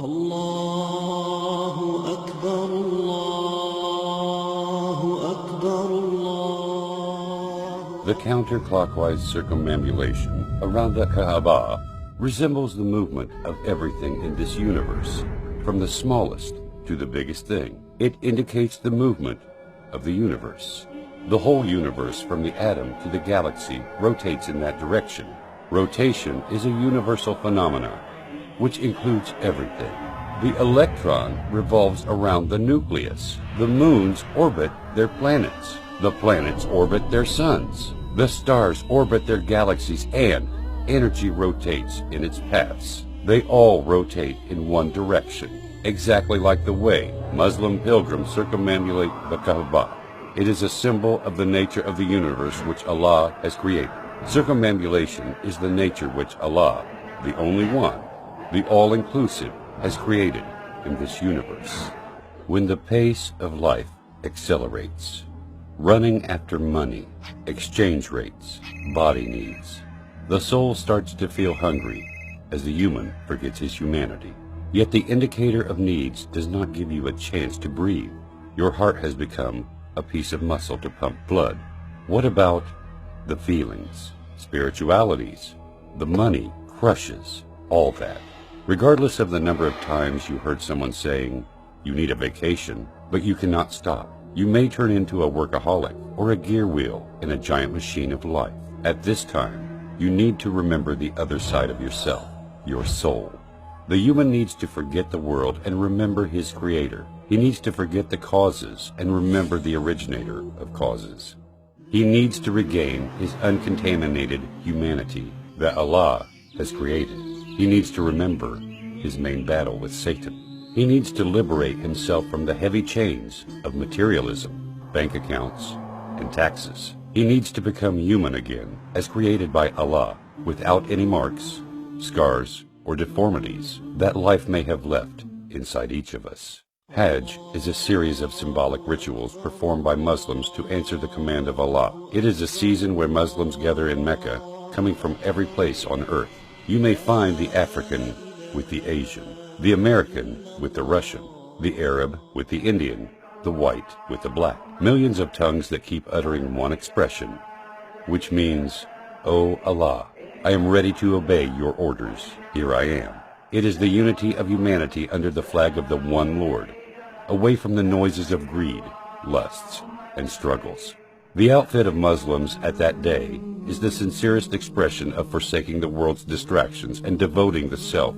Allahu Akbar, Allahu Akbar, Allah. The counterclockwise circumambulation around the Kaaba resembles the movement of everything in this universe, from the smallest to the biggest thing. It indicates the movement of the universe. The whole universe, from the atom to the galaxy, rotates in that direction. Rotation is a universal phenomenon, which includes everything. The electron revolves around the nucleus. The moons orbit their planets. The planets orbit their suns. The stars orbit their galaxies, and energy rotates in its paths. They all rotate in one direction, exactly like the way Muslim pilgrims circumambulate the Kaaba. It is a symbol of the nature of the universe which Allah has created. Circumambulation is the nature which Allah, the only one, the all-inclusive, has created in this universe. When the pace of life accelerates, running after money, exchange rates, body needs, the soul starts to feel hungry as the human forgets his humanity. Yet the indicator of needs does not give you a chance to breathe. Your heart has become a piece of muscle to pump blood. What about the feelings, spiritualities? The money crushes all that. Regardless of the number of times you heard someone saying, you need a vacation, but you cannot stop. You may turn into a workaholic or a gear wheel in a giant machine of life. At this time, you need to remember the other side of yourself, your soul. The human needs to forget the world and remember his creator. He needs to forget the causes and remember the originator of causes. He needs to regain his uncontaminated humanity that Allah has created. He needs to remember his main battle with Satan. He needs to liberate himself from the heavy chains of materialism, bank accounts, and taxes. He needs to become human again, as created by Allah, without any marks, scars, or deformities that life may have left inside each of us. Hajj is a series of symbolic rituals performed by Muslims to answer the command of Allah. It is a season where Muslims gather in Mecca, coming from every place on earth. You may find the African with the Asian, the American with the Russian, the Arab with the Indian, the white with the black. Millions of tongues that keep uttering one expression, which means, "O Allah, I am ready to obey your orders. Here I am." It is the unity of humanity under the flag of the one Lord, away from the noises of greed, lusts, and struggles. The outfit of Muslims at that day is the sincerest expression of forsaking the world's distractions and devoting the self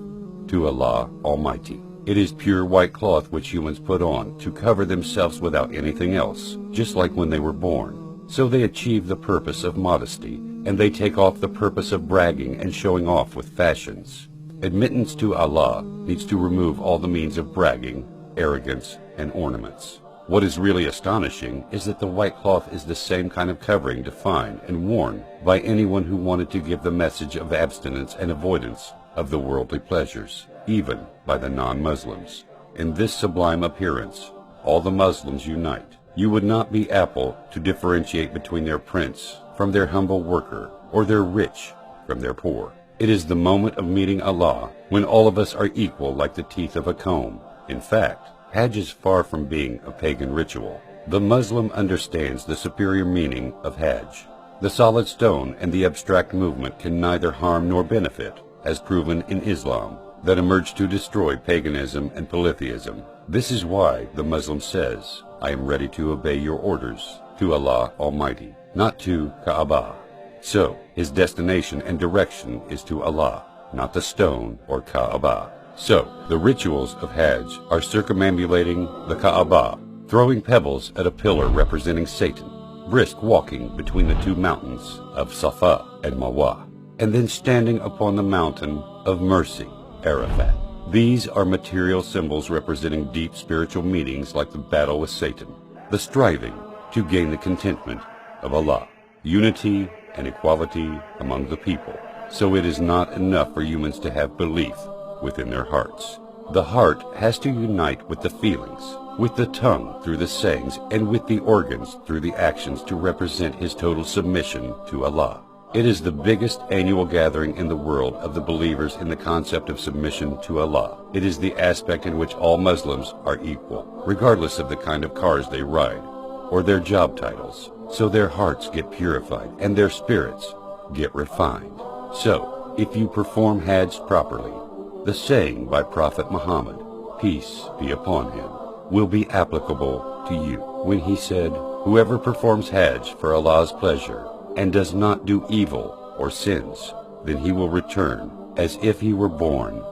to Allah Almighty. It is pure white cloth which humans put on to cover themselves without anything else, just like when they were born. So they achieve the purpose of modesty, and they take off the purpose of bragging and showing off with fashions. Admittance to Allah needs to remove all the means of bragging, arrogance, and ornaments. What is really astonishing is that the white cloth is the same kind of covering defined and worn by anyone who wanted to give the message of abstinence and avoidance of the worldly pleasures, even by the non-Muslims. In this sublime appearance, all the Muslims unite. You would not be Apple to differentiate between their prince from their humble worker, or their rich from their poor. It is the moment of meeting Allah, when all of us are equal like the teeth of a comb. In fact, Hajj is far from being a pagan ritual. The Muslim understands the superior meaning of Hajj. The solid stone and the abstract movement can neither harm nor benefit, as proven in Islam, that emerged to destroy paganism and polytheism. This is why the Muslim says, "I am ready to obey your orders," to Allah Almighty, not to Kaaba. So, his destination and direction is to Allah, not the stone or Kaaba. So, the rituals of Hajj are circumambulating the Kaaba, throwing pebbles at a pillar representing Satan, brisk walking between the two mountains of Safa and Marwa, and then standing upon the mountain of mercy, Arafat. These are material symbols representing deep spiritual meanings like the battle with Satan, the striving to gain the contentment of Allah, unity and equality among the people. So it is not enough for humans to have belief within their hearts. The heart has to unite with the feelings, with the tongue through the sayings, and with the organs through the actions to represent his total submission to Allah. It is the biggest annual gathering in the world of the believers in the concept of submission to Allah. It is the aspect in which all Muslims are equal, regardless of the kind of cars they ride or their job titles. So their hearts get purified and their spirits get refined. So, if you perform Hajj properly, the saying by Prophet Muhammad, peace be upon him, will be applicable to you when he said, whoever performs Hajj for Allah's pleasure and does not do evil or sins, then he will return as if he were born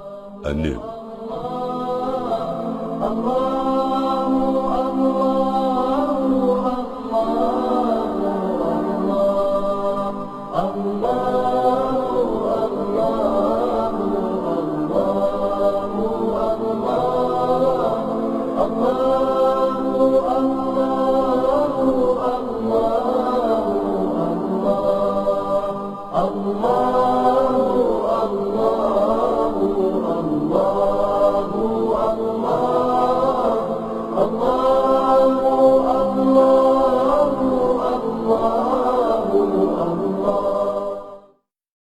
anew. Allah